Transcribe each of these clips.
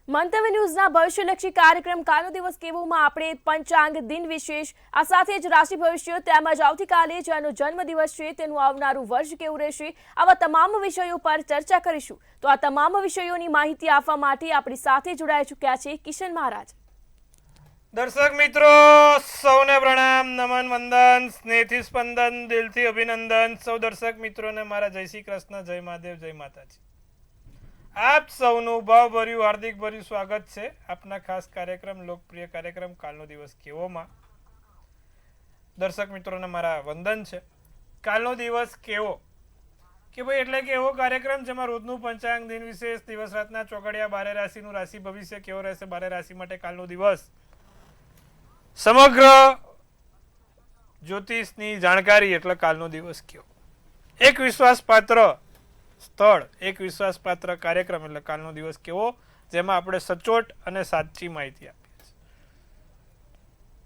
મંતવ્ય ન્યૂઝના ભવિષ્યલક્ષી કાર્યક્રમ કાલનો દિવસ કેવોમાં આપણે પંચાંગ દિન વિશેષ આ સાથે જ રાશિ ભવિષ્ય તેમજ આવતીકાલે જેનો જન્મદિવસ છે તેનું આવનારું વર્ષ કેવું રહેશે આવા તમામ વિષયો પર ચર્ચા કરીશું. તો આ તમામ વિષયોની માહિતી આપવા માટે આપણી સાથે જોડાઈ ચૂક્યા છે કિશન મહારાજ. દર્શક મિત્રો સૌને પ્રણામ, નમન, વંદન, સ્નેહથી સ્પંદન, દિલથી અભિનંદન. સૌ દર્શક મિત્રોને મારા જય શ્રી કૃષ્ણ, જય મહાદેવ, જય માતાજી. આપ સૌનું ભાવભર્યું હાર્દિક ભર્યું સ્વાગત છે આપના ખાસ કાર્યક્રમ, લોકપ્રિય કાર્યક્રમ કાલનો દિવસ કેવોમાં. દર્શક મિત્રોને મારા વંદન છે. કાલનો દિવસ કેવો કે ભાઈ એટલે કે એવો કાર્યક્રમ જેમાં રોજનું પંચાંગ, દિન વિશેષ, દિવસ રાતના ચોઘડિયા, 12 રાશિનું રાશિ ભવિષ્ય કેવો રહેશે, 12 રાશિ માટે કાલનો દિવસ, સમગ્ર જ્યોતિષની જાણકારી એટલે કાલનો દિવસ કેવો, એક વિશ્વાસપાત્ર સ્થળ, એક વિશ્વાસપાત્ર કાર્યક્રમ એટલે કાલનો દિવસ કેવો, જેમાં આપણે સચોટ અને સાચી માહિતી આપીએ છીએ.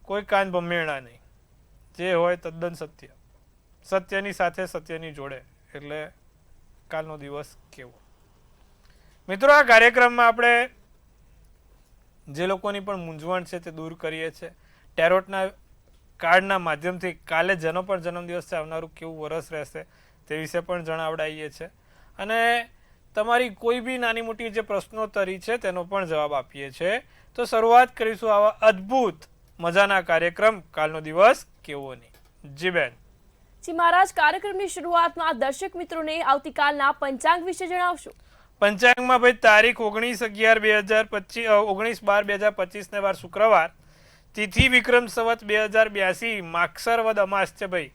કોઈ કાન ભમેરણા નહીં, જે હોય તદ્દન સત્ય, સત્યની સાથે સત્યની જોડે એટલે કાલનો દિવસ કેવો. મિત્રો, આ કાર્યક્રમમાં આપણે જે લોકોની પણ મૂંઝવણ છે તે દૂર કરીએ છીએ. ટેરોટના કાર્ડના માધ્યમથી કાલે જેનો પણ જન્મદિવસ છે આવનારું કેવું વરસ રહેશે તે વિશે પણ જણાવડાવીએ છીએ અને તમારી કોઈ બી નાની મોટી જે પ્રશ્નોત્તરી છે તેનો પણ જવાબ આપીએ છીએ. તો શરૂઆત કરીશું આવા અદ્ભુત મજાના કાર્યક્રમ કાલનો દિવસ કેવોની. જી બેન. જી મહારાજ, કાર્યક્રમની શરૂઆતમાં દર્શક મિત્રોને આવતીકાલના પંચાંગ વિશે જણાવશો. પંચાંગમાં ભાઈ તારીખ 19/12/2025 ને વાર શુક્રવાર, તિથિ વિક્રમ સંવત 2082, માક્ષર વદ અમાસ છે. ભાઈ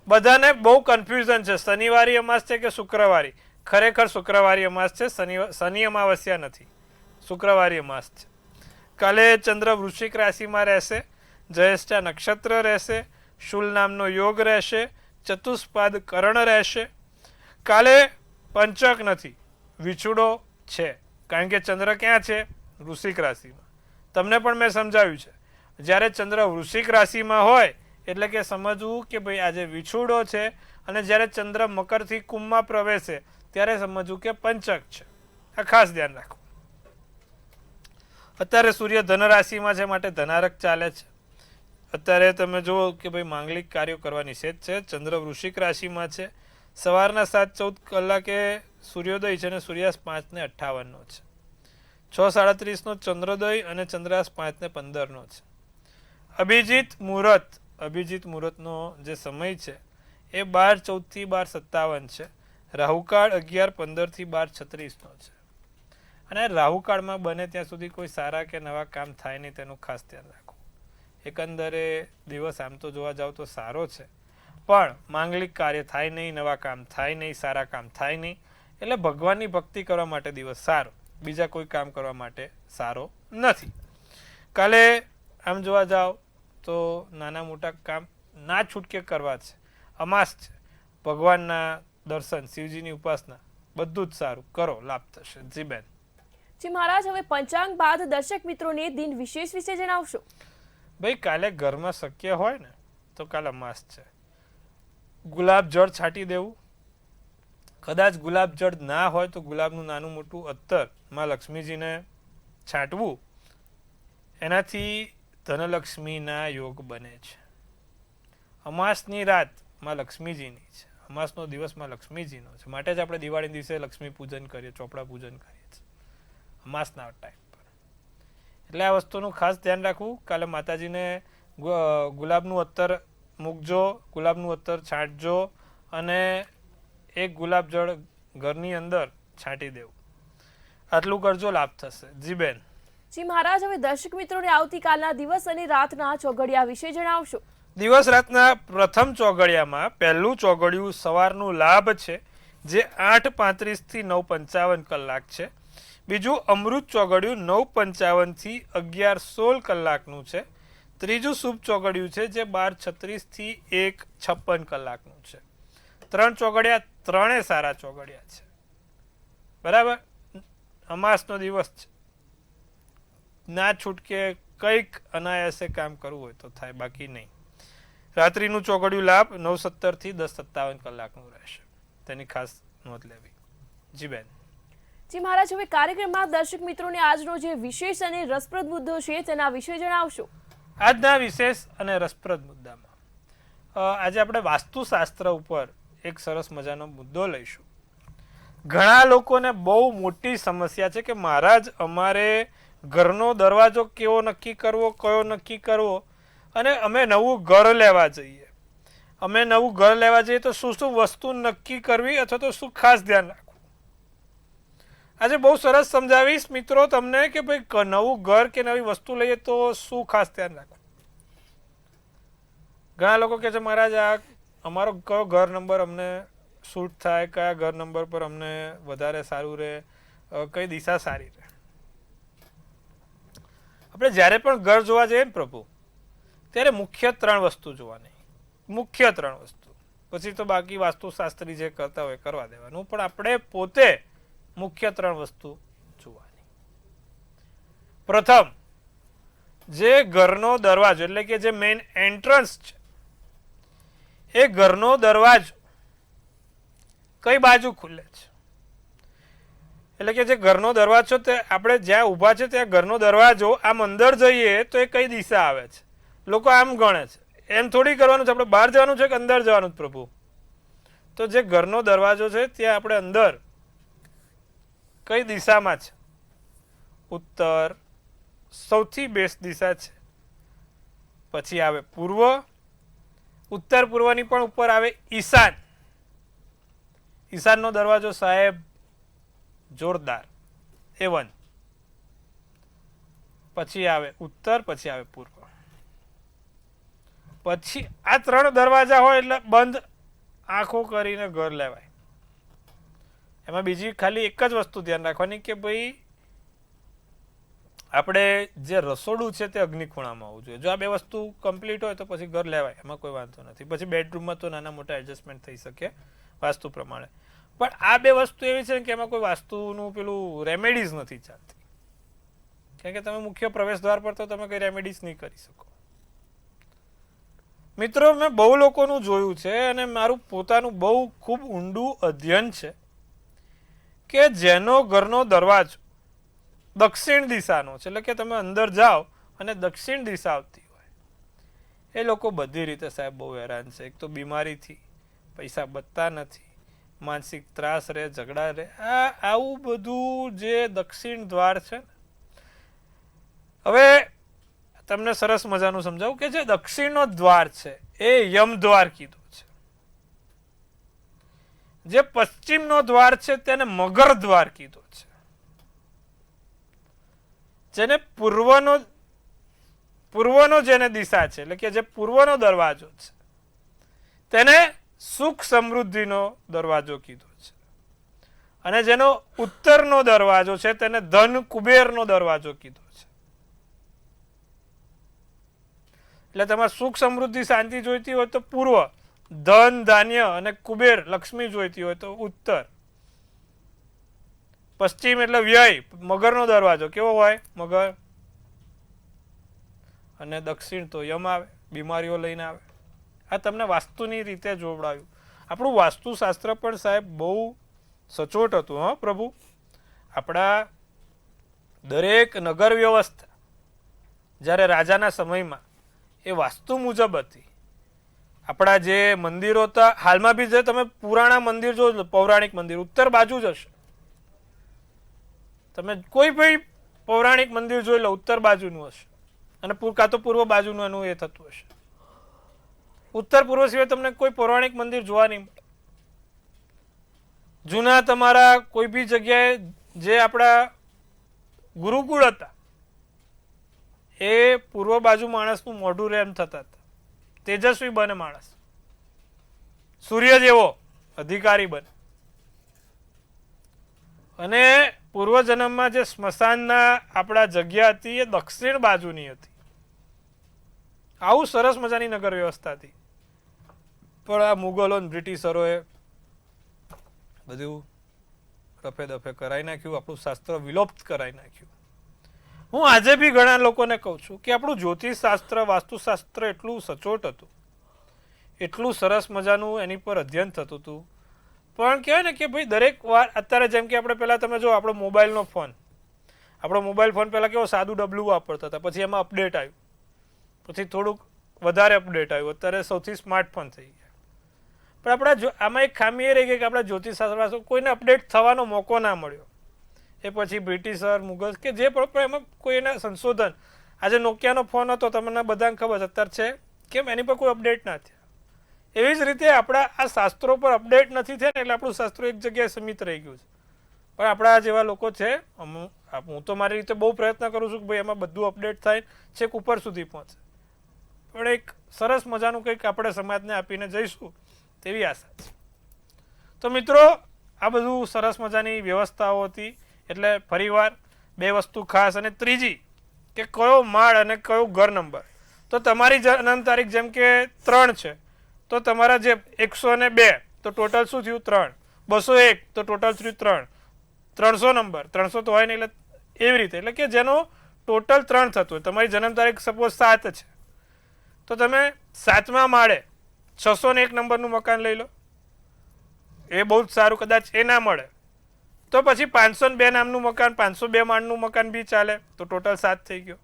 બધાને બહુ કન્ફ્યુઝન છે, શનિવારી અમાસ છે કે શુક્રવારી. ખરેખર શુક્રવારી અમાસ છે, શનિ અમાવસ્યા નથી, શુક્રવારી અમાસ છે. કાલે ચંદ્ર વૃશ્ચિક રાશિમાં રહેશે, જયેષ્ઠા નક્ષત્ર રહેશે, શુલ નામનો યોગ રહેશે, ચતુષ્પાદ કરણ રહેશે. કાલે પંચક નથી, વિછુડો છે, કારણ કે ચંદ્ર ક્યાં છે? વૃશ્ચિક રાશિમાં. તમને પણ મેં સમજાવ્યું છે, જ્યારે ચંદ્ર વૃશ્ચિક રાશિમાં હોય એટલે કે સમજવું કે ભાઈ આજે વિછુડો છે, અને જ્યારે ચંદ્ર મકરથી કુંભમાં પ્રવેશે ત્યારે સમજવું કે પંચક છે. આ ખાસ ધ્યાન રાખવું. અત્યારે સૂર્ય ધન રાશિમાં છે માટે ધનારક ચાલે છે. અત્યારે તમે જુઓ કે ભાઈ માંગલિક કાર્યો કરવા નિષેધ છે. ચંદ્ર વૃશ્ચિક રાશિમાં છે, સવારના 7:14 કલાકે સૂર્યોદય છે અને સૂર્યાસ્ત 5:58 છે. 6:37 ચંદ્રોદય અને ચંદ્રાસ્ત 5:15 છે. અભિજીત મુહૂર્તનો જે સમય છે એ 12:14 થી 12:57 છે. રાહુકાળ 11:15 થી 12:36 છે. અને રાહુકાળમાં બને ત્યાં સુધી કોઈ સારા કે નવા કામ થાય નહીં, તેનું ખાસ ધ્યાન રાખવું. એકંદરે દિવસ આમ તો જોવા જાવ તો સારો છે, પણ માંગલિક કાર્ય થાય નહીં, નવા કામ થાય નહીં, સારા કામ થાય નહીં. એટલે ભગવાનની ભક્તિ કરવા માટે દિવસ સારો, બીજા કોઈ કામ કરવા માટે સારો નથી. કાલે આમ જોવા જાવ તો નાના મોટા કામ ના છૂટકે કરવા છે, અમાસ છે, ભગવાનના દર્શન, શિવજીની ઉપાસના, બધું જ સારું કરો, લાભ થશે. જી બેન. જી મહારાજ, હવે પંચાંગ બાદ દર્શક મિત્રોને દિન વિશેષ વિશે જણાવશો. ભાઈ કાલે ઘરમાં શક્ય હોય ને તો કાલે અમાસ છે, ગુલાબ જળ છાંટી દેવું. કદાચ ગુલાબ જળ ના હોય તો ગુલાબનું નાનું મોટું અત્તર માં લક્ષ્મીજીને છાંટવું, એનાથી ધનલક્ષ્મીના યોગ બને છે. અમાસની રાત માં લક્ષ્મીજીની છે, અમાસનો દિવસ માં લક્ષ્મીજીનો છે, માટે જ આપણે દિવાળી દિવસે લક્ષ્મી પૂજન કરીએ, ચોપડા પૂજન કરીએ છીએ અમાસના ટાઈમ પર. એટલે આ વસ્તુનું ખાસ ધ્યાન રાખવું. કાલે માતાજીને ગુલાબનું અત્તર મૂકજો, ગુલાબનું અત્તર છાંટજો અને એક ગુલાબ જળ ઘરની અંદર છાંટી દેવું. આટલું કરજો, લાભ થશે. જી બેન. જી મહારાજ, હવે દર્શક મિત્રોને આવતીકાલના દિવસ અને રાતના ચોઘડિયા વિશે જણાવશો. દિવસ રાતના પ્રથમ ચોઘડિયામાં પહેલું ચોઘડિયું સવારનું લાભ છે, જે 8:35 થી 9:55 કલાક છે. બીજું અમૃત ચોઘડિયું 9:55 થી 11:16 કલાકનું છે. ત્રીજું શુભ ચોઘડિયું છે, જે 12:36 થી 1:56 કલાકનું છે. 3 ચોઘડિયા, ત્રણે સારા ચોઘડિયા છે. બરાબર. અમાસનો દિવસ છે, ના છૂટકે કંઈક અનાયાસે કામ કરવું હોય તો થાય, બાકી નહીં. રાત્રિનું ચોઘડિયું લાભ 9:17 થી 10:57 કલાકનું રહેશે, તેની ખાસ નોંધ લેવી. જી બેન. જી મહારાજ, હવે કાર્યક્રમમાં દર્શક મિત્રોને આજનો જે વિશેષ અને રસપ્રદ મુદ્દો છે તેના વિશે જણાવશો. આજના વિશેષ અને રસપ્રદ મુદ્દામાં આજે આપણે વાસ્તુશાસ્ત્ર ઉપર એક સરસ મજાનો મુદ્દો લઈશું. ઘણા લોકોને બહુ મોટી સમસ્યા છે કે મહારાજ અમારે ઘરનો દરવાજો કેવો નક્કી કરવો, કયો નક્કી કરવો, અને અમે નવું ઘર લેવા જઈએ. અમે નવું ઘર લેવા જઈએ તો શું શું વસ્તુ નક્કી કરવી અથવા તો શું ખાસ ધ્યાન રાખવું. આજે બહુ સરસ સમજાવીશ મિત્રો તમને કે ભાઈ નવું ઘર કે નવી વસ્તુ લઈએ તો શું ખાસ ધ્યાન રાખવું. ઘણા લોકો કહે છે મહારાજ આ અમારો કયો ઘર નંબર અમને સૂટ થાય, કયા ઘર નંબર પર અમને વધારે સારું રહે, કઈ દિશા સારી રહે. આપણે જ્યારે પણ ઘર જોવા જઈએ ને પ્રભુ, ત્યારે મુખ્ય 3 વસ્તુ જોવાની. મુખ્ય 3 વસ્તુ, પછી તો બાકી વાસ્તુશાસ્ત્રી જે કરતા હોય કરવા દેવાનું, પણ આપણે પોતે મુખ્ય 3 વસ્તુ જોવાની. પ્રથમ, જે ઘરનો દરવાજો એટલે કે જે મેઇન એન્ટ્રન્સ છે, એ ઘરનો દરવાજો કઈ બાજુ ખુલે છે. એટલે કે જે ઘરનો દરવાજો તે આપણે જ્યાં ઊભા છે ત્યાં ઘરનો દરવાજો આમ અંદર જઈએ તો એ કઈ દિશા આવે છે. લોકો આમ ગણે છે, એમ થોડી કરવાનું છે. આપણે બહાર જવાનું છે કે અંદર જવાનું છે પ્રભુ? તો જે ઘરનો દરવાજો છે ત્યાં આપણે અંદર કઈ દિશામાં છે? ઉત્તર સૌથી બેસ્ટ દિશા છે. પછી આવે પૂર્વ, ઉત્તર પૂર્વની પણ ઉપર આવે ઈશાન. ઈશાનનો દરવાજો સાહેબ જોરદાર, A1. પછી આવે ઉત્તર, પછી આવે પૂર્વ. પછી આ 3 દરવાજા હોય એટલે બંધ આંખો કરીને ઘર લેવાય. એમાં બીજી ખાલી એક જ વસ્તુ ધ્યાન રાખવાની કે ભાઈ આપણે જે રસોડું છે તે અગ્નિખૂણામાં હોવું જોઈએ. જો આ 2 વસ્તુ કમ્પ્લીટ હોય તો પછી ઘર લેવાય, એમાં કોઈ વાંધો નથી. પછી બેડરૂમમાં તો નાના મોટા એડજસ્ટમેન્ટ થઈ શકે વાસ્તુ પ્રમાણે. પણ આ 2 વસ્તુ એવી છે કે એમાં કોઈ વાસ્તુનું પેલું રેમેડીઝ નથી ચાલતી. કારણ કે તમે મુખ્ય પ્રવેશ દ્વાર પર તો તમે કઈ રેમેડીઝ નહીં કરી શકો. મિત્રો, મેં બહુ લોકોનું જોયું છે અને મારું પોતાનું બહુ ખૂબ ઊંડું અધ્યયન છે કે જેનો ઘરનો દરવાજો દક્ષિણ દિશાનો છે, એટલે કે તમે અંદર જાઓ અને દક્ષિણ દિશા આવતી હોય, એ લોકો બધી રીતે સાહેબ બહુ હેરાન છે. એક તો બીમારીથી, પૈસા બચતા નથી, માનસિક ત્રાસ રહે, ઝઘડા રહે, આવું બધું જે દક્ષિણ દ્વાર છે ને. હવે તમને સરસ મજાનું સમજાવું કે જે દક્ષિણનો દ્વાર છે એ યમ દ્વાર કીધો છે. જે પશ્ચિમનો દ્વાર છે તેને મગર દ્વાર કીધો છે. જેને પૂર્વનો જેને દિશા છે એટલે કે જે પૂર્વનો દરવાજો છે તેને સુખ સમૃદ્ધિનો દરવાજો કીધો છે. અને જેનો ઉત્તરનો દરવાજો છે તેને ધન કુબેરનો દરવાજો કીધો છે. એટલે તમારે સુખ સમૃદ્ધિ શાંતિ જોઈતી હોય તો પૂર્વ, ધન ધાન્ય અને કુબેર લક્ષ્મી જોઈતી હોય તો ઉત્તર. પશ્ચિમ એટલે વ્યય, મગરનો દરવાજો કેવો હોય? મગર. અને દક્ષિણ તો યમ આવે, બીમારીઓ લઈને આવે. આ તમને વાસ્તુની રીતે જોવડાવ્યું. આપણું વાસ્તુશાસ્ત્ર પણ સાહેબ બહુ સચોટ હતું. હા પ્રભુ, આપણા દરેક નગર વ્યવસ્થા જ્યારે રાજાના સમયમાં એ વાસ્તુ મુજબ હતી. આપણા જે મંદિરો હતા, હાલમાં બી જે તમે પુરાણા મંદિર જો, પૌરાણિક મંદિર ઉત્તર બાજુ જ હશે. તમે કોઈ પણ પૌરાણિક મંદિર જોઈ લો, ઉત્તર બાજુનું હશે. અને કાં તો પૂર્વ બાજુનું એનું એ થતું હશે. ઉત્તર પૂર્વ સિવાય તમને કોઈ પૌરાણિક મંદિર જોવા નહીં મળે. જૂના તમારા કોઈ બી જગ્યાએ જે આપણા ગુરુકુળ હતા એ પૂર્વ બાજુ માણસનું મોઢું રહે એમ થતા હતા. તેજસ્વી બને માણસ, સૂર્ય જેવો અધિકારી બને. અને પૂર્વજન્મમાં જે સ્મશાનના આપણા જગ્યા હતી એ દક્ષિણ બાજુની હતી. આવું સરસ મજાની નગર વ્યવસ્થા હતી. પણ આ મુગલો બ્રિટિશરોએ બધું રફે દફે કરાવી નાખ્યું, આપણું શાસ્ત્ર વિલોપ્ત કરાવી નાખ્યું. હું આજે બી ઘણા લોકોને કહું છું કે આપણું જ્યોતિષ શાસ્ત્ર, વાસ્તુશાસ્ત્ર એટલું સચોટ હતું, એટલું સરસ મજાનું એની પર અધ્યયન થતું હતું, પણ કહેવાય ને કે ભાઈ દરેક વાર અત્યારે જેમ કે આપણે પહેલાં તમે જો આપણો મોબાઈલનો ફોન, આપણો મોબાઈલ ફોન પહેલાં કેવો સાદું ડબલું વાપરતા હતા, પછી એમાં અપડેટ આવ્યું, પછી થોડુંક વધારે અપડેટ આવ્યું, અત્યારે સૌથી સ્માર્ટફોન થઈ ગયા. પણ આપણા આમાં એક ખામી એ રહી ગઈ કે આપણા જ્યોતિષશાસ્ત્ર કોઈને અપડેટ થવાનો મોકો ના મળ્યો. એ પછી બ્રિટિશર મુગલ કે જે પણ એમાં કોઈ એના સંશોધન, આજે નોકિયાનો ફોન હતો તમને બધાને ખબર છે અત્યારે છે કેમ એની પર કોઈ અપડેટ ના થયા. એવી જ રીતે આપણા આ શાસ્ત્રો પર અપડેટ નથી થયા ને એટલે આપણું શાસ્ત્રો એક જગ્યાએ સીમિત રહી ગયું છે. પણ આપણા જેવા લોકો છે, હું તો મારી રીતે બહુ પ્રયત્ન કરું છું કે ભાઈ એમાં બધું અપડેટ થાય, છેક ઉપર સુધી પહોંચે. પણ એક સરસ મજાનું કંઈક આપણે સમાજને આપીને જઈશું તેવી આશા છે. તો મિત્રો, આ બધું સરસ મજાની વ્યવસ્થાઓ હતી. એટલે ફરીવાર બે વસ્તુ ખાસ, અને ત્રીજી કે કયો માળ અને કયો ઘર નંબર. તો તમારી જન્મ તારીખ જેમ કે 3 છે તો તમારા જે 102 તો ટોટલ શું થયું 3, 201 તો ટોટલ થયું 3, 300 નંબર 300 તો હોય નહીં એટલે એવી રીતે, એટલે કે જેનો ટોટલ 3 થતું હોય. તમારી જન્મ તારીખ સપોઝ 7 છે તો તમે 7મા માળે 601 નંબરનું મકાન લઈ લો, એ બહુ જ સારું. કદાચ એ ના મળે તો પછી 502 નામનું મકાન, 502 માળનું મકાન બી ચાલે, તો ટોટલ 7 થઈ ગયો.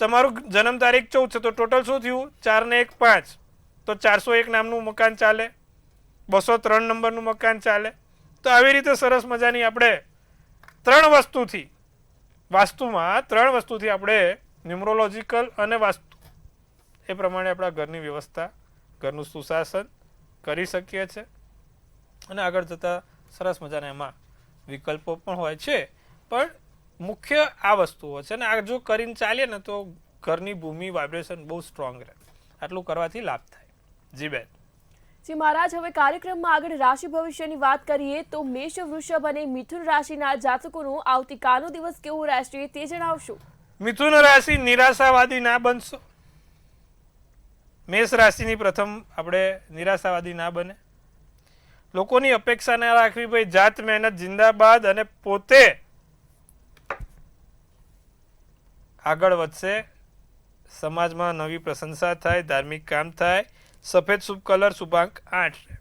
તમારું જન્મ તારીખ 14 છે તો ટોટલ શું થયું 4 ને 1 5, તો 401 નામનું મકાન ચાલે, 203 નંબરનું મકાન ચાલે. તો આવી રીતે સરસ મજાની આપણે 3 વસ્તુથી, વાસ્તુમાં 3 વસ્તુથી આપણે ન્યુમરોલોજીકલ અને વાસ્તુ એ પ્રમાણે આપણા ઘરની વ્યવસ્થા, ઘરનું સુશાસન કરી શકીએ છીએ. અને આગળ જતાં સરસ મજાના એમાં વિકલ્પો પણ હોય છે, પણ મુખ્ય આ વસ્તુઓ છે. અને આ જો કરીને ચાલીએ ને તો ઘરની ભૂમિ વાઇબ્રેશન બહુ સ્ટ્રોંગ રહે. આટલું કરવાથી લાભ થાય. જી બેન. જી મહારાજ, હવે કાર્યક્રમમાં આગળ રાશિ ભવિષ્યની વાત કરીએ તો મેષ, વૃષભ અને મિથુન રાશિના જાતકોનો આવતીકાલનો દિવસ કેવો રહેશે તે જણાવશો. મિથુન રાશિ નિરાશાવાદી ના બનશો. મેષ રાશિની પ્રથમ આપણે નિરાશાવાદી ના બને, લોકોની અપેક્ષા ના રાખવી. ભાઈ જાત મહેનત જિંદાબાદ, અને પોતે આગળ વધશે. સમાજમાં નવી પ્રશંસા થાય, ધાર્મિક કામ થાય. સફેદ શુભ કલર શુભાંક 8.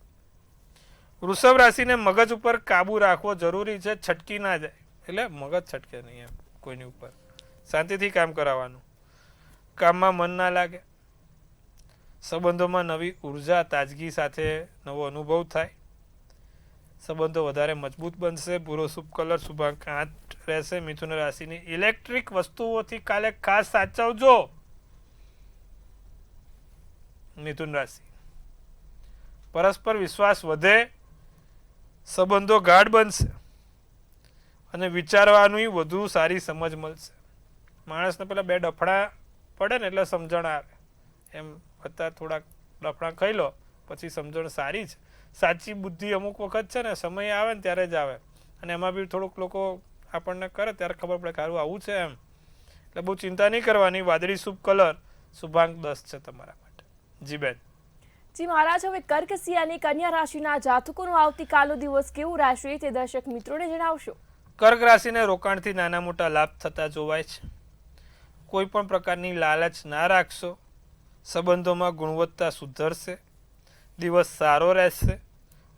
વૃષભ રાશિને મગજ ઉપર કાબુ રાખવો જરૂરી છે, છટકી ના જાય. એટલે મગજ છટકે નહીં એમ કોઈની ઉપર, શાંતિથી કામ કરાવવાનું. કામમાં મન ના લાગે. સંબંધોમાં નવી ઉર્જા, તાજગી સાથે નવો અનુભવ થાય. સંબંધો વધારે મજબૂત બનશે. ભૂરો શુભ કલર શુભાંક 8 રહેશે. મિથુન રાશિની ઇલેક્ટ્રિક વસ્તુઓથી કાલે ખાસ સાચવજો. મિથુન રાશિ પરસ્પર વિશ્વાસ વધે, સંબંધો ગાઢ બનશે અને વિચારવાની વધુ સારી સમજ મળશે. માણસને પેલા 2 ડફડા પડે ને એટલે સમજણ આવે, એમ અત્યારે થોડાક ડફડા ખાઈ લો પછી સમજણ સારી છે. સાચી બુદ્ધિ અમુક વખત છે ને સમય આવે ને ત્યારે જ આવે, અને એમાં બી થોડુંક લોકો આપણને કરે ત્યારે ખબર પડે કે સારું આવું છે એમ. એટલે બહુ ચિંતા નહીં કરવાની. વાદળી શુભ કલર શુભાંક 10 છે તમારા માટે. જી બેન. જી મહારાજ, હવે કર્ક, સિંહ અને કન્યા રાશિના જાતકોનો આવતીકાલનો દિવસ કેવો રહેશે તે દર્શક મિત્રોને જણાવશો. કર્ક રાશિને રોકાણથી નાના મોટા લાભ થતા જોવાય છે. કોઈ પણ પ્રકારની લાલચ ના રાખશો. સંબંધોમાં ગુણવત્તા સુધરશે. દિવસ સારો રહેશે.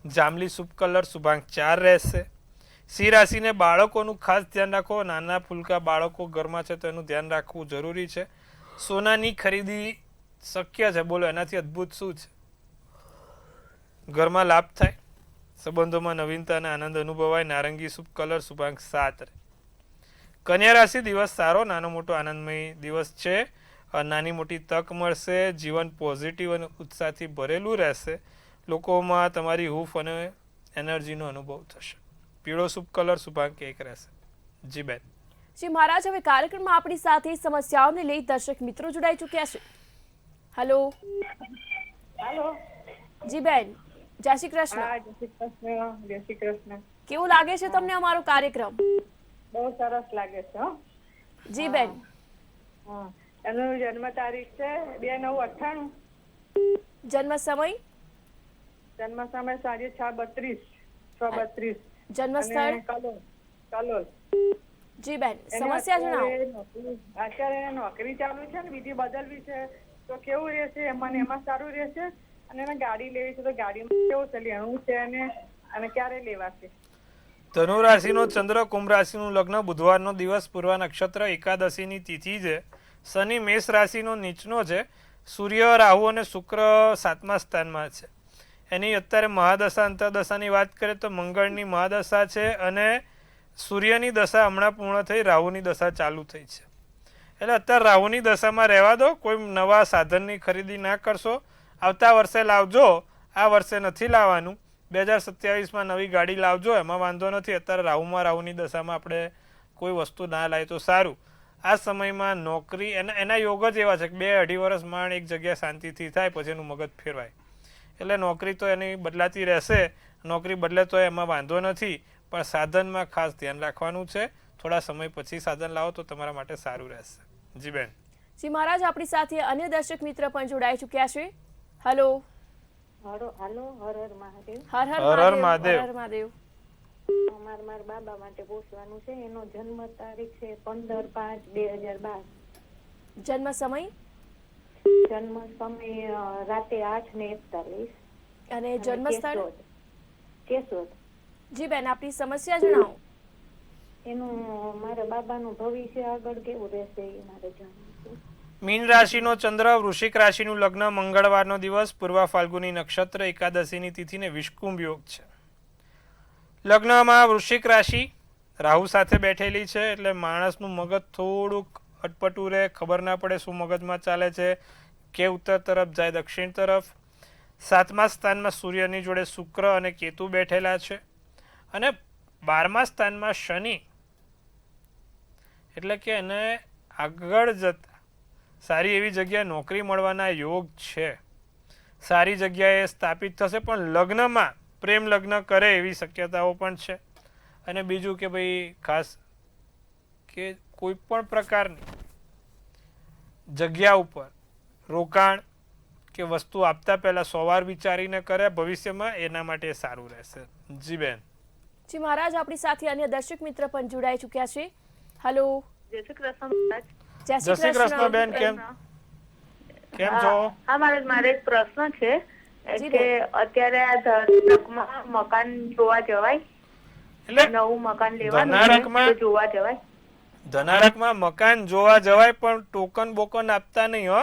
જાંબલી શુભ કલર શુભાંક 4 રહેશે. સિંહ રાશિને બાળકોનું ખાસ ધ્યાન રાખો. નાના ફૂલકા બાળકો ઘરમાં છે તો એનું ધ્યાન રાખવું જરૂરી છે. સોનાની ખરીદી શક્ય છે. બોલો એનાથી અદ્ભુત શું છે. ઘરમાં લાભ થાય. સંબંધોમાં નવીનતા અને આનંદ અનુભવાય. નારંગી શુભ કલર શુભાંક 7. કન્યા રાશિ દિવસ સારો, નાનો મોટો આનંદમય દિવસ છે. નાની મોટી તક મળશે. જીવન પોઝિટિવ અને ઉત્સાહથી ભરેલું રહેશે. લોકોમાં તમારી હૂફ અને એનર્જીનો અનુભવ થશે. પીળો શુભ કલર શુભાંક 1 રહેશે. જી બેન. જી મહારાજ, હવે કાર્યક્રમમાં આપણી સાથે સમસ્યાઓને લઈ દર્શક મિત્રો જોડાઈ ચૂક્યા છે. હેલો. હેલો. જી બેન, જય શ્રી કૃષ્ણ. હા, જય શ્રી કૃષ્ણ. જય શ્રી કૃષ્ણ. કેવું લાગે છે તમને અમારો કાર્યક્રમ? બહુ સરસ લાગે છે. જી બેન. હા, એનું જન્મ તારીખ છે 2/9/98. જન્મ સમય? જન્મ સમય સાંજે 6:32. જન્મ સ્થળ? કલોલ. જી બેન, સમસ્યા જણાવો. અત્યારે નોકરી ચાલુ છે ને બીજી બદલવી છે તો કેવું રહેશે? મને એમાં સારું રહેશે અને એને ગાડી લેવી છે તો ગાડીમાં કેવું છે, લેવું છે અને ક્યારે લેવાશે? ધનુ રાશિનો ચંદ્ર, કુંભ રાશિનું લગ્ન, બુધવારનો દિવસ, પૂર્વ નક્ષત્ર, એકાદશીની તિથિ છે. શનિ મેષ રાશિનો નીચનો છે. સૂર્ય, રાહુ અને શુક્ર 7મા સ્થાનમાં છે. એની અત્યારે મહાદશા અંતરદશાની વાત કરીએ તો મંગળની મહાદશા છે અને સૂર્યની દશા હમણાં પૂર્ણ થઈ, રાહુની દશા ચાલુ થઈ છે. એટલે અત્યારે રાહુની દશામાં રહેવા દો, કોઈ નવા સાધનની ખરીદી ના કરશો. આવતા વર્ષે લાવજો, આ વર્ષે નથી લાવવાનું. 2027માં નવી ગાડી લાવજો, એમાં વાંધો નથી. અત્યારે રાહુની દશામાં આપણે કોઈ વસ્તુ ના લાવીએ તો સારું. આ સમયમાં નોકરી એના યોગ જ એવા છે કે 2-2.5 વર્ષ માંડ એક જગ્યાએ શાંતિથી થાય, પછી એનું મગજ ફેરવાય. એટલે નોકરી તો એની બદલાતી રહેશે, નોકરી બદલે તો એમાં વાંધો નથી, પણ સાધનમાં ખાસ ધ્યાન રાખવાનું છે. થોડા સમય પછી સાધન લાવો તો તમારા માટે સારું રહેશે. જી બેન. જી મહારાજ, આપણી સાથે અન્ય દર્શક મિત્ર પણ જોડાઈ ચૂક્યા છે. હલો. હાલો, હર હર મહાદેવ. હર હર હર હર મહાદેવ. મહાદેવ. હર હર મહાદેવ. મારા બાબા માટે પૂછવાનું છે. એનો જન્મ તારીખ છે 15/5/2012. જન્મ સમય જન્મ સમય રાતે 8:41. અને જન્મ સ્થળ? કેશોદ. જી બેન, આપની સમસ્યા જણાવો. એનું મારા બાબાનું ભવિષ્ય આગળ કેવું રહેશે એ મારે જાણવું છે. મીન રાશિનો ચંદ્ર, વૃશ્ચિક રાશિનું લગ્ન, મંગળવારનો દિવસ, પૂર્વ ફાલ્ગુની નક્ષત્ર, એકાદશીની તિથિ ને વિષકુંભ યોગ છે. લગ્નમાં વૃશ્ચિક રાશિ રાહુ સાથે બેઠેલી છે, એટલે માણસનું મગજ થોડુંક અટપટું રહે, ખબર ના પડે શું મગજમાં ચાલે છે, કે ઉત્તર તરફ જાય દક્ષિણ તરફ. 7મા સ્થાનમાં સૂર્યની જોડે શુક્ર અને કેતુ બેઠેલા છે અને 12મા સ્થાનમાં શનિ, એટલે કે એને આગળ જતા સારી એવી જગ્યાએ નોકરી મળવાના યોગ છે. સારી જગ્યાએ સ્થાપિત થશે, પણ લગ્નમાં પ્રેમ લગ્ન કરે એવી શક્યતાઓ પણ છે. અને બીજું કે ભાઈ ખાસ કે કોઈ પણ પ્રકારની જગ્યા ઉપર રોકાણ કે વસ્તુ આપતા પહેલા 100 વાર વિચારીને કરે ભવિષ્યમાં, એના માટે સારું રહેશે. જી બેન. જી મહારાજ, આપણી સાથે અન્ય દર્શક મિત્ર પણ જોડાઈ ચૂક્યા છે. હલો. જય શ્રી કૃષ્ણ મહારાજ. જય જય શ્રી કૃષ્ણ બેન. કેમ છો? હા મારે એક પ્રશ્ન છે જી કે અત્યારે આ ધનારકમાં મકાન જોવા જવાય? એટલે નવું મકાન લેવાનું ધનારકમાં છે તો જોવા જવાય? ધનારકમાં મકાન જોવા જવાય, પણ ટોકન બોકન આપતા નહીં હો.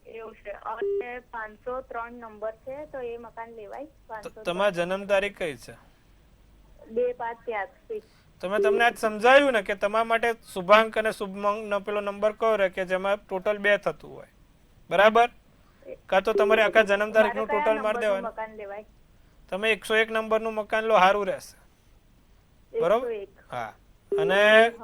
એવું છે. અને 503 નંબર છે તો એ મકાન લેવાય? 503. તમારી જન્મ તારીખ કઈ છે? 2/5/83. તમને આજ સમજાયું ને કે તમારા માટે શુભાંક અને શુભમંગ પેલો નંબર કયો રહે કે જેમાં ટોટલ 2 થતું હોય, બરાબર? કાં તો તમારે આખા જન્મ તારીખનું ટોટલ મારી દેવાનું. મકાન લેવાય? તમે 101 નંબરનું મકાન લો, સારું રહેશે. બરોબર? 101. હા. અને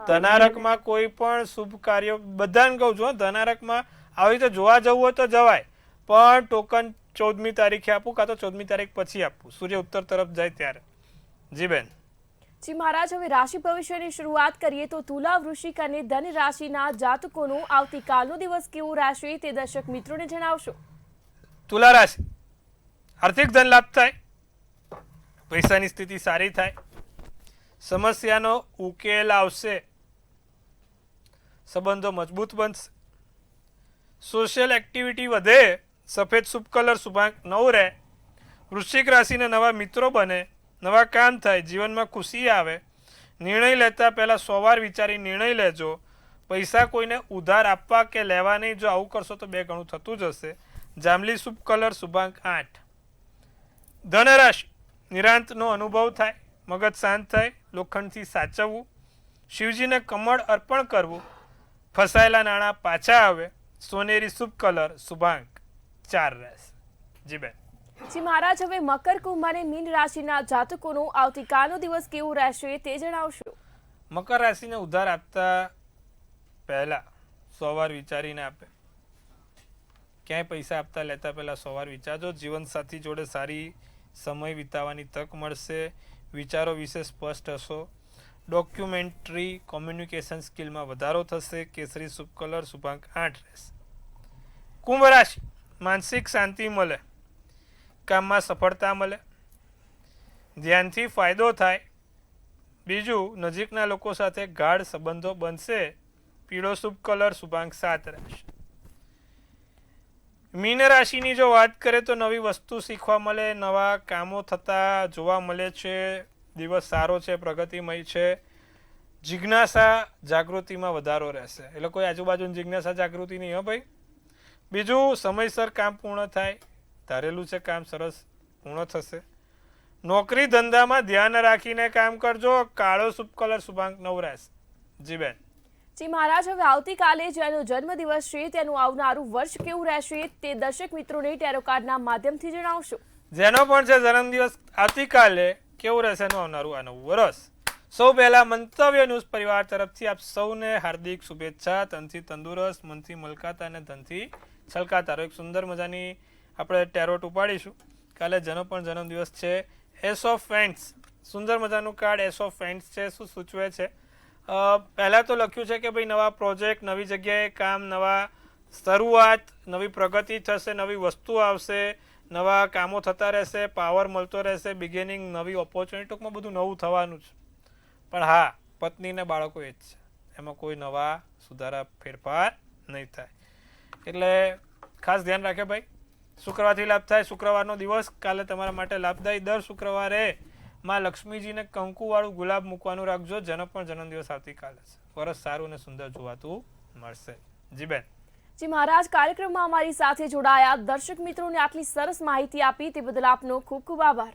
ધનારકમાં કોઈ પણ શુભ કાર્ય, બધાને કહું છું, ધનારકમાં આવી રીતે જોવા જવું હોય તો જવાય, પણ ટોકન 14મી તારીખે આપવું, કાં તો 14મી તારીખ પછી આપવું, સૂર્ય ઉત્તર તરફ જાય ત્યારે. જી બેન. જી મહારાજ, હવે રાશિ ભવિષ્યની શરૂઆત કરીએ તો તુલા, વૃશ્ચિક અને ધન રાશિના જાતકોનો આવતીકાલનો દિવસ કેવો રહેશે તે દર્શક મિત્રોને જણાવશો. તુલા રાશિ, આર્થિક ધન લાભ થાય, પૈસાની સ્થિતિ સારી થાય, સમસ્યાનો ઉકેલ આવશે, સંબંધો મજબૂત બનશે, સોશિયલ એક્ટિવિટી વધે, સફેદ શુભ કલર શુભાંક 9 રહે, વૃશ્ચિક રાશિને નવા મિત્રો બને, નવા કામ થાય, જીવનમાં ખુશી આવે, નિર્ણય લેતા પહેલા 100 વાર વિચારી નિર્ણય લેજો, પૈસા કોઈને ઉધાર આપવા કે લેવા નહીં, જો આવું કરશો તો 2 ગણું થતું જ હશે, જાંબલી શુભ કલર શુભાંક 8. ધનરાશિ, નિરાંતનો અનુભવ થાય, મગજ શાંત થાય, લોખંડથી સાચવવું, શિવજીને કમળ અર્પણ કરવું, ફસાયેલા નાણાં પાછા આવે, સોનેરી શુભ કલર શુભાંક 4 રહેશે. જી બેન. જી મહારાજ, હવે મકર, કુંભ અને મીન રાશિના જાતકોનો આવતીકાલનો દિવસ કેવો રહેશે તે જણાવશો. મકર રાશિને ઉધાર આપતા પહેલા 100 વાર વિચારીને આપે. ક્યાંય પૈસા આપતા લેતા પહેલા 100 વાર વિચારજો. જીવનસાથી જોડે સારી સમય વિતાવવાની તક મળશે, વિચારો વિશે સ્પષ્ટ હશો, ડોક્યુમેન્ટરી કોમ્યુનિકેશન સ્કિલમાં વધારો થશે, કેસરી શુભ કલર શુભાંક 8 રહેશે. કુંભ રાશિ, માનસિક શાંતિ મળે, કામમાં સફળતા મળે, ધ્યાનથી ફાયદો થાય, બીજું નજીકના લોકો સાથે ગાઢ સંબંધો બનશે, પીળો શુભ કલર શુભાંક 7 રહેશે. મીન રાશિની જો વાત કરીએ તો નવી વસ્તુ શીખવા મળે, નવા કામો થતા જોવા મળે છે, દિવસ સારો છે, પ્રગતિમય છે, જિજ્ઞાસા જાગૃતિમાં વધારો રહેશે. એટલે કોઈ આજુબાજુની જિજ્ઞાસા જાગૃતિ નહીં હો ભાઈ. બીજું સમયસર કામ પૂર્ણ થાય, ધારેલું છે કામ સરસ પૂર્ણ થશે. નોકરી ધંધામાં ધ્યાન રાખીને કામ કરજો. કાળો શુભ કલર શુભાંક 9 રહેશે. જી બેન. જી મહારાજ, હવે આવતીકાલે જેનો જન્મદિવસ છે તેનું આવનારું વર્ષ કેવું રહેશે તે દર્શક મિત્રોને ટેરો કાર્ડના માધ્યમથી જણાવશો. જેનો પણ છે જન્મદિવસ આવતીકાલે, કેવું રહેશે એનું આવનારું આ નવું વર્ષ. સૌ પહેલા મંતવ્ય ન્યૂઝ પરિવાર તરફથી આપ સૌને હાર્દિક શુભેચ્છા. તનથી તંદુરસ્ત, મનથી મલકાતા અને ધનથી છલકાતા. એક સુંદર મજાની આપણે ટેરોટ ઉપાડીશું. કાલે જેનો પણ જન્મદિવસ છે, એસ ઓફ ફેન્ડ્સ, સુંદર મજાનું કાર્ડ એસ ઓફ ફેન્ડ્સ છે. શું સૂચવે છે? પહેલાં તો લખ્યું છે કે ભાઈ નવા પ્રોજેક્ટ, નવી જગ્યાએ કામ, નવા શરૂઆત, નવી પ્રગતિ થશે, નવી વસ્તુ આવશે, નવા કામો થતા રહેશે, પાવર મળતો રહેશે, બિગિનિંગ, નવી ઓપોર્ચ્યુનિટી, ટૂંકમાં બધું નવું થવાનું છે. પણ હા, પત્નીને બાળકો એ જ છે, એમાં કોઈ નવા સુધારા ફેરફાર નહીં થાય. એટલે ખાસ ધ્યાન રાખે ભાઈ. શુક્રવારથી લાભ થાય. શુક્રવારનો દિવસ કાલે તમારા માટે લાભદાયી. દર શુક્રવારે માં લક્ષ્મીજીને કંકુવાળું ગુલાબ મૂકવાનું રાખજો. જેનો પણ જન્મદિવસ આવતીકાલે છે, વરસ સારું અને સુંદર જોવાતું મળશે. જી બેન. જી મહારાજ, કાર્યક્રમમાં અમારી સાથે જોડાયા દર્શક મિત્રોને આટલી સરસ માહિતી આપી તે બદલ આપનો ખૂબ ખૂબ આભાર.